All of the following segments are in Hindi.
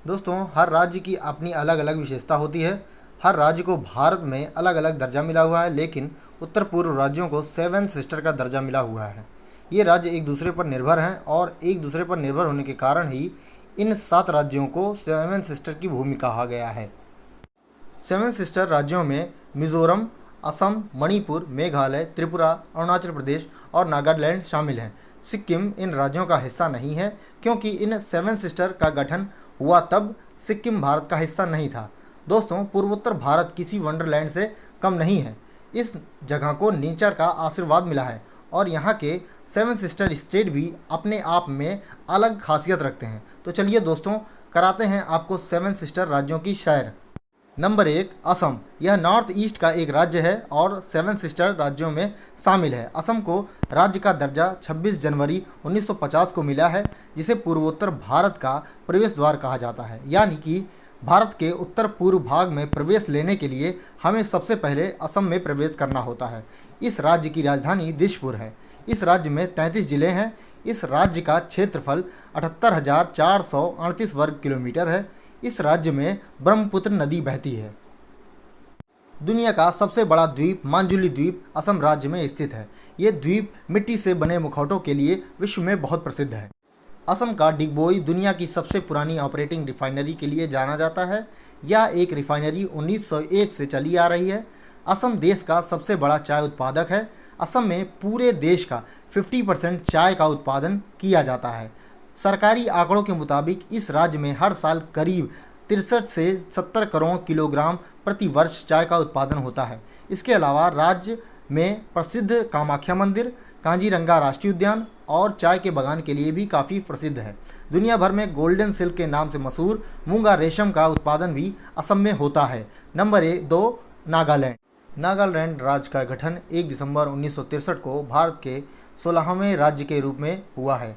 दोस्तों, हर राज्य की अपनी अलग अलग विशेषता होती है। हर राज्य को भारत में अलग अलग दर्जा मिला हुआ है, लेकिन उत्तर पूर्व राज्यों को सेवन सिस्टर का दर्जा मिला हुआ है। ये राज्य एक दूसरे पर निर्भर हैं और एक दूसरे पर निर्भर होने के कारण ही इन 7 राज्यों को सेवन सिस्टर की भूमि कहा गया है। सेवन सिस्टर राज्यों में मिजोरम, असम, मणिपुर, मेघालय, त्रिपुरा, अरुणाचल प्रदेश और नागालैंड शामिल हैं। सिक्किम इन राज्यों का हिस्सा नहीं है, क्योंकि इन सेवन सिस्टर का गठन हुआ तब सिक्किम भारत का हिस्सा नहीं था। दोस्तों, पूर्वोत्तर भारत किसी वंडरलैंड से कम नहीं है। इस जगह को नेचर का आशीर्वाद मिला है और यहाँ के सेवन सिस्टर स्टेट भी अपने आप में अलग खासियत रखते हैं। तो चलिए दोस्तों, कराते हैं आपको सेवन सिस्टर राज्यों की सैर। नंबर 1, असम। यह नॉर्थ ईस्ट का एक राज्य है और सेवन सिस्टर राज्यों में शामिल है। असम को राज्य का दर्जा 26 जनवरी 1950 को मिला है, जिसे पूर्वोत्तर भारत का प्रवेश द्वार कहा जाता है। यानी कि भारत के उत्तर पूर्व भाग में प्रवेश लेने के लिए हमें सबसे पहले असम में प्रवेश करना होता है। इस राज्य की राजधानी दिसपुर है। इस राज्य में 33 जिले हैं। इस राज्य का क्षेत्रफल 78,438 वर्ग किलोमीटर है। इस राज्य में ब्रह्मपुत्र नदी बहती है। दुनिया का सबसे बड़ा द्वीप मांजुली द्वीप असम राज्य में स्थित है। ये द्वीप मिट्टी से बने मुखौटों के लिए विश्व में बहुत प्रसिद्ध है। असम का डिगबोई दुनिया की सबसे पुरानी ऑपरेटिंग रिफाइनरी के लिए जाना जाता है। यह एक रिफाइनरी 1901 से चली आ रही है। असम देश का सबसे बड़ा चाय उत्पादक है। असम में पूरे देश का 50% चाय का उत्पादन किया जाता है। सरकारी आंकड़ों के मुताबिक इस राज्य में हर साल करीब 63 से 70 करोड़ किलोग्राम प्रति वर्ष चाय का उत्पादन होता है। इसके अलावा राज्य में प्रसिद्ध कामाख्या मंदिर, कांजीरंगा राष्ट्रीय उद्यान और चाय के बागान के लिए भी काफ़ी प्रसिद्ध है। दुनिया भर में गोल्डन सिल्क के नाम से मशहूर मूंगा रेशम का उत्पादन भी असम में होता है। नंबर 2, नागालैंड। नागालैंड राज्य का गठन 1 दिसंबर 1963 को भारत के 16वें राज्य के रूप में हुआ है।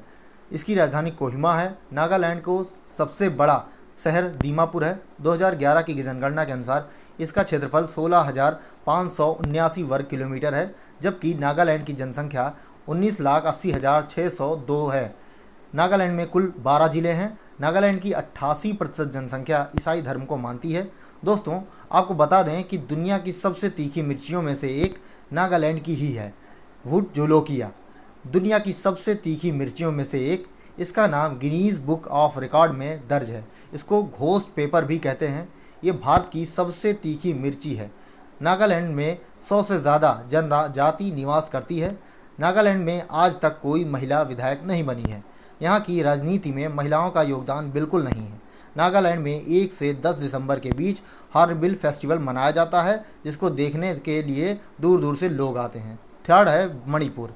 इसकी राजधानी कोहिमा है। नागालैंड को सबसे बड़ा शहर दीमापुर है। 2011 की जनगणना के अनुसार इसका क्षेत्रफल 16,579 वर्ग किलोमीटर है, जबकि नागालैंड की जनसंख्या 19,80,602 है। नागालैंड में कुल 12 जिले हैं। नागालैंड की 88% जनसंख्या ईसाई धर्म को मानती है। दोस्तों, आपको बता दें कि दुनिया की सबसे तीखी मिर्चियों में से एक नागालैंड की ही है, भूट जोलोकिया। दुनिया की सबसे तीखी मिर्चियों में से एक। इसका नाम गिनीज बुक ऑफ रिकॉर्ड में दर्ज है। इसको घोस्ट पेपर भी कहते हैं। ये भारत की सबसे तीखी मिर्ची है। नागालैंड में 100 से ज़्यादा जनजाति निवास करती है। नागालैंड में आज तक कोई महिला विधायक नहीं बनी है। यहाँ की राजनीति में महिलाओं का योगदान बिल्कुल नहीं है। नागालैंड में 1 से 10 दिसंबर के बीच हॉर्नबिल फेस्टिवल मनाया जाता है, जिसको देखने के लिए दूर दूर से लोग आते हैं। थर्ड है मणिपुर।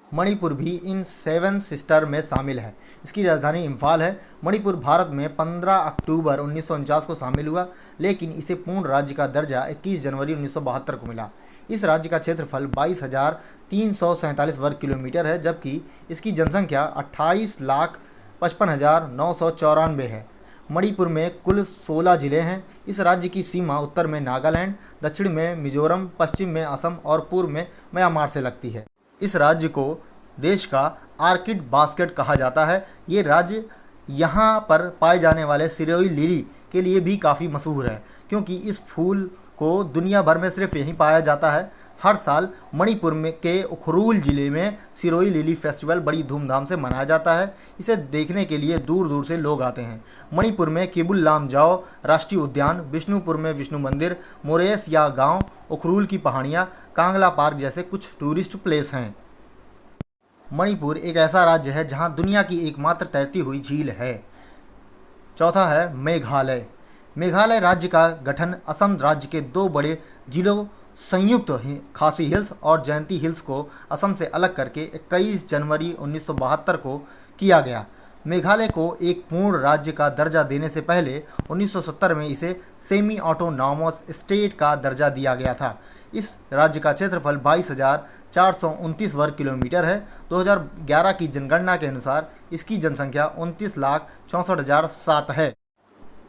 मणिपुर भी इन सेवन सिस्टर में शामिल है। इसकी राजधानी इम्फाल है। मणिपुर भारत में 15 अक्टूबर 1949 को शामिल हुआ, लेकिन इसे पूर्ण राज्य का दर्जा 21 जनवरी 1972 को मिला। इस राज्य का क्षेत्रफल 22,347 वर्ग किलोमीटर है, जबकि इसकी जनसंख्या 28,55,994 है। मणिपुर में कुल 16 जिले हैं। इस राज्य की सीमा उत्तर में नागालैंड, दक्षिण में मिजोरम, पश्चिम में असम और पूर्व में म्यांमार से लगती है। इस राज्य को देश का आर्किड बास्केट कहा जाता है। ये राज्य यहाँ पर पाए जाने वाले सिरोही लिली के लिए भी काफ़ी मशहूर है, क्योंकि इस फूल को दुनिया भर में सिर्फ यहीं पाया जाता है। हर साल मणिपुर में के उखरूल ज़िले में सिरोही लिली फेस्टिवल बड़ी धूमधाम से मनाया जाता है। इसे देखने के लिए दूर दूर से लोग आते हैं। मणिपुर में केबुल लामजाओ राष्ट्रीय उद्यान, विष्णुपुर में विष्णु मंदिर, मोरेस या गांव, उखरूल की पहाड़ियाँ, कांगला पार्क जैसे कुछ टूरिस्ट प्लेस हैं। मणिपुर एक ऐसा राज्य है जहां दुनिया की एकमात्र तैरती हुई झील है। चौथा है मेघालय। मेघालय राज्य का गठन असम राज्य के 2 बड़े जिलों संयुक्त खासी हिल्स और जयंती हिल्स को असम से अलग करके 21 जनवरी 1972 को किया गया। मेघालय को एक पूर्ण राज्य का दर्जा देने से पहले 1970 में इसे सेमी ऑटोनॉमस स्टेट का दर्जा दिया गया था। इस राज्य का क्षेत्रफल 22,429 वर्ग किलोमीटर है। 2011 की जनगणना के अनुसार इसकी जनसंख्या 29,64,007 है।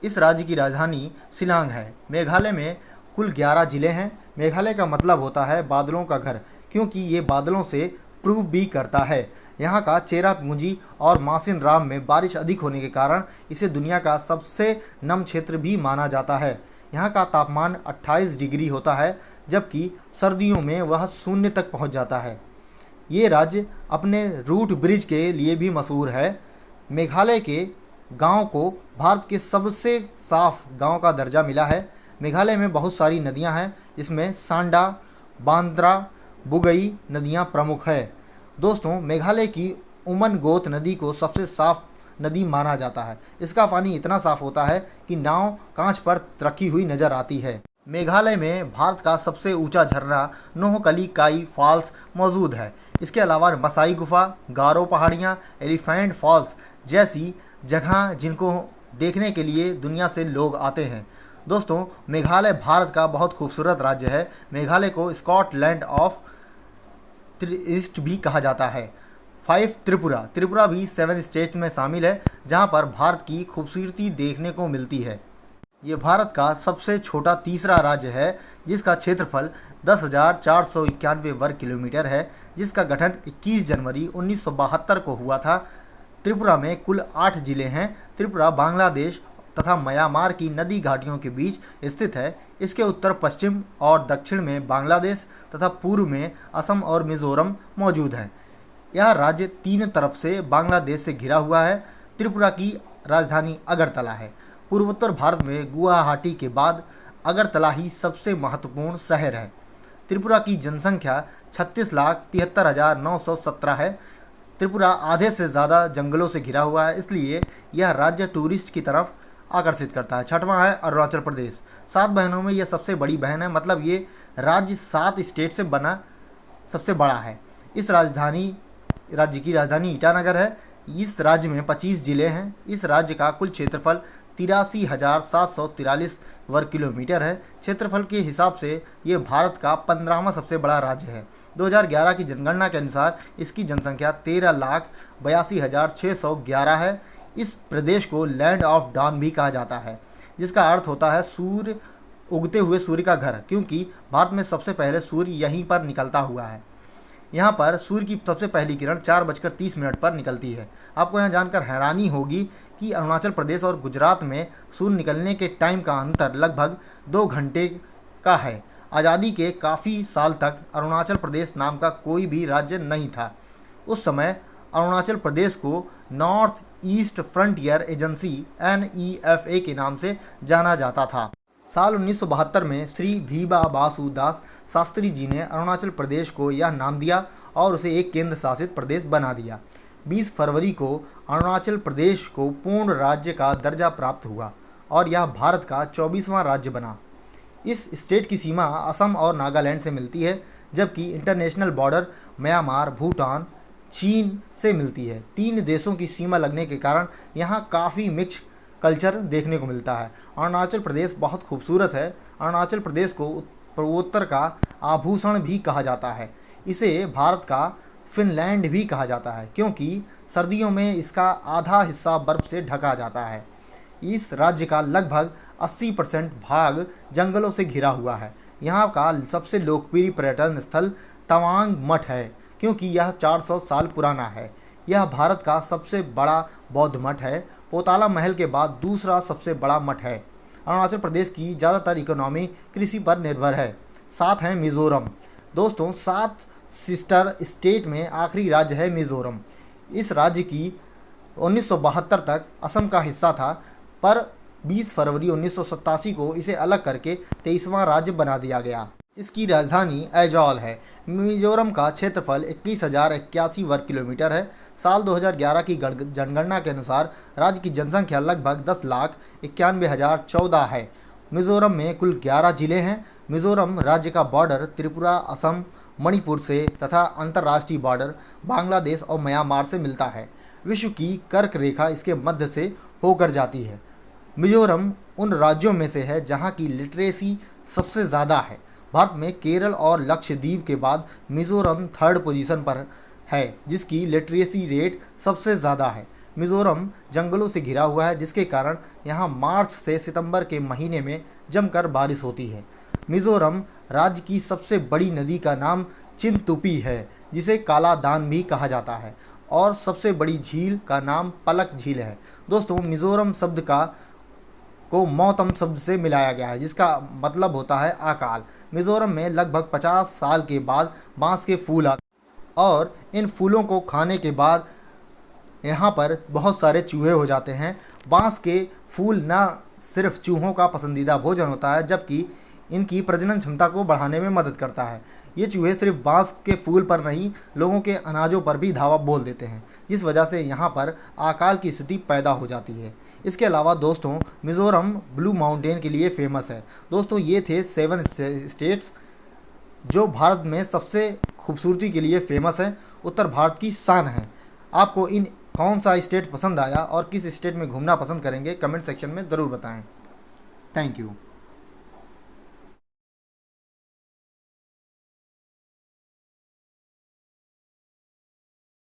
इस राज्य की राजधानी शिलांग है। मेघालय में कुल 11 जिले हैं। मेघालय का मतलब होता है बादलों का घर, क्योंकि ये बादलों से प्रूव भी करता है। यहाँ का चेरापूंजी और मासिनराम में बारिश अधिक होने के कारण इसे दुनिया का सबसे नम क्षेत्र भी माना जाता है। यहाँ का तापमान 28 डिग्री होता है, जबकि सर्दियों में वह 0 तक पहुँच जाता है। ये राज्य अपने रूट ब्रिज के लिए भी मशहूर है। मेघालय के गांव को भारत के सबसे साफ गांव का दर्जा मिला है। मेघालय में बहुत सारी नदियां हैं, जिसमें सांडा, बांद्रा, बुगई नदियां प्रमुख है। दोस्तों, मेघालय की उमन गोत नदी को सबसे साफ नदी माना जाता है। इसका पानी इतना साफ होता है कि नाव कांच पर रखी हुई नजर आती है। मेघालय में भारत का सबसे ऊंचा झरना नोहकली काई फॉल्स मौजूद है। इसके अलावा मसाई गुफा, गारो पहाड़ियाँ, एलिफेंट फॉल्स जैसी जगह जिनको देखने के लिए दुनिया से लोग आते हैं। दोस्तों, मेघालय भारत का बहुत खूबसूरत राज्य है। मेघालय को स्कॉटलैंड ऑफ ईस्ट भी कहा जाता है। 5 त्रिपुरा भी 7 स्टेट्स में शामिल है, जहां पर भारत की खूबसूरती देखने को मिलती है। ये भारत का सबसे छोटा तीसरा राज्य है, जिसका क्षेत्रफल 10,491 वर्ग किलोमीटर है, जिसका गठन 21 जनवरी 1972 को हुआ था। त्रिपुरा में कुल 8 जिले हैं। त्रिपुरा बांग्लादेश तथा म्यांमार की नदी घाटियों के बीच स्थित है। इसके उत्तर पश्चिम और दक्षिण में बांग्लादेश तथा पूर्व में असम और मिजोरम मौजूद हैं। यह राज्य 3 तरफ से बांग्लादेश से घिरा हुआ है। त्रिपुरा की राजधानी अगरतला है। पूर्वोत्तर भारत में गुवाहाटी के बाद अगरतला ही सबसे महत्वपूर्ण शहर है। त्रिपुरा की जनसंख्या 36,73,917 है। त्रिपुरा आधे से ज़्यादा जंगलों से घिरा हुआ है, इसलिए यह राज्य टूरिस्ट की तरफ आकर्षित करता है। छठवां है अरुणाचल प्रदेश। 7 बहनों में यह सबसे बड़ी बहन है, मतलब ये राज्य 7 स्टेट से बना सबसे बड़ा है। राज्य की राजधानी ईटानगर है। इस राज्य में 25 जिले हैं। इस राज्य का कुल क्षेत्रफल 83,743 वर्ग किलोमीटर है। क्षेत्रफल के हिसाब से ये भारत का 15वां सबसे बड़ा राज्य है। 2011 की जनगणना के अनुसार इसकी जनसंख्या 13,82,611 है। इस प्रदेश को लैंड ऑफ डॉन भी कहा जाता है, जिसका अर्थ होता है उगते हुए सूर्य का घर, क्योंकि भारत में सबसे पहले सूर्य यहीं पर निकलता हुआ है। यहाँ पर सूर्य की सबसे पहली किरण 4:30 पर निकलती है। आपको यहाँ जानकर हैरानी होगी कि अरुणाचल प्रदेश और गुजरात में सूर्य निकलने के टाइम का अंतर लगभग 2 घंटे का है। आज़ादी के काफ़ी साल तक अरुणाचल प्रदेश नाम का कोई भी राज्य नहीं था। उस समय अरुणाचल प्रदेश को north east frontier agency NEFA के नाम से जाना जाता था। साल 1972 में श्री भीबा बासु दास शास्त्री जी ने अरुणाचल प्रदेश को यह नाम दिया और उसे एक केंद्र शासित प्रदेश बना दिया। 20 फरवरी को अरुणाचल प्रदेश को पूर्ण राज्य का दर्जा प्राप्त हुआ और यह भारत का 24वां राज्य बना। इस स्टेट की सीमा असम और नागालैंड से मिलती है, जबकि इंटरनेशनल बॉर्डर म्यांमार, भूटान, चीन से मिलती है। 3 देशों की सीमा लगने के कारण यहाँ काफ़ी मिक्स कल्चर देखने को मिलता है। अरुणाचल प्रदेश बहुत खूबसूरत है। अरुणाचल प्रदेश को पूर्वोत्तर का आभूषण भी कहा जाता है। इसे भारत का फिनलैंड भी कहा जाता है, क्योंकि सर्दियों में इसका आधा हिस्सा बर्फ से ढका जाता है। इस राज्य का लगभग 80% भाग जंगलों से घिरा हुआ है। यहाँ का सबसे लोकप्रिय पर्यटन स्थल तवांग मठ है, क्योंकि यह 400 साल पुराना है। यह भारत का सबसे बड़ा बौद्ध मठ है। पोताला महल के बाद दूसरा सबसे बड़ा मठ है। अरुणाचल प्रदेश की ज़्यादातर इकोनॉमी कृषि पर निर्भर है। 7 है मिज़ोरम। दोस्तों, 7 सिस्टर स्टेट में आखिरी राज्य है मिज़ोरम। इस राज्य की 1972 तक असम का हिस्सा था, पर 20 फरवरी 1987 को इसे अलग करके 23वां राज्य बना दिया गया। इसकी राजधानी ऐजॉल है। मिजोरम का क्षेत्रफल 21,081 वर्ग किलोमीटर है। साल 2011 की जनगणना के अनुसार राज्य की जनसंख्या लगभग 10,91,014 है। मिजोरम में कुल 11 जिले हैं। मिजोरम राज्य का बॉर्डर त्रिपुरा, असम, मणिपुर से तथा अंतर्राष्ट्रीय बॉर्डर बांग्लादेश और म्यांमार से मिलता है। विश्व की कर्क रेखा इसके मध्य से होकर जाती है। मिजोरम उन राज्यों में से है जहाँ की लिटरेसी सबसे ज़्यादा है। भारत में केरल और लक्षद्वीप के बाद मिजोरम 3rd पोजीशन पर है, जिसकी लिटरेसी रेट सबसे ज़्यादा है। मिजोरम जंगलों से घिरा हुआ है, जिसके कारण यहाँ मार्च से सितंबर के महीने में जमकर बारिश होती है। मिजोरम राज्य की सबसे बड़ी नदी का नाम चिनतुपी है, जिसे काला दान भी कहा जाता है, और सबसे बड़ी झील का नाम पलक झील है। दोस्तों, मिज़ोरम शब्द को मौतम शब्द से मिलाया गया है, जिसका मतलब होता है अकाल। मिज़ोरम में लगभग 50 साल के बाद बांस के फूल आते हैं, और इन फूलों को खाने के बाद यहाँ पर बहुत सारे चूहे हो जाते हैं। बांस के फूल न सिर्फ चूहों का पसंदीदा भोजन होता है, जबकि इनकी प्रजनन क्षमता को बढ़ाने में मदद करता है। ये चूहे सिर्फ बांस के फूल पर नहीं, लोगों के अनाजों पर भी धावा बोल देते हैं, जिस वजह से यहाँ पर अकाल की स्थिति पैदा हो जाती है। इसके अलावा दोस्तों, मिज़ोरम ब्लू माउंटेन के लिए फेमस है। दोस्तों, ये थे 7 स्टेट्स जो भारत में सबसे खूबसूरती के लिए फेमस है, उत्तर भारत की शान है। आपको इन कौन सा स्टेट पसंद आया और किस स्टेट में घूमना पसंद करेंगे, कमेंट सेक्शन में ज़रूर बताएं। Thank you.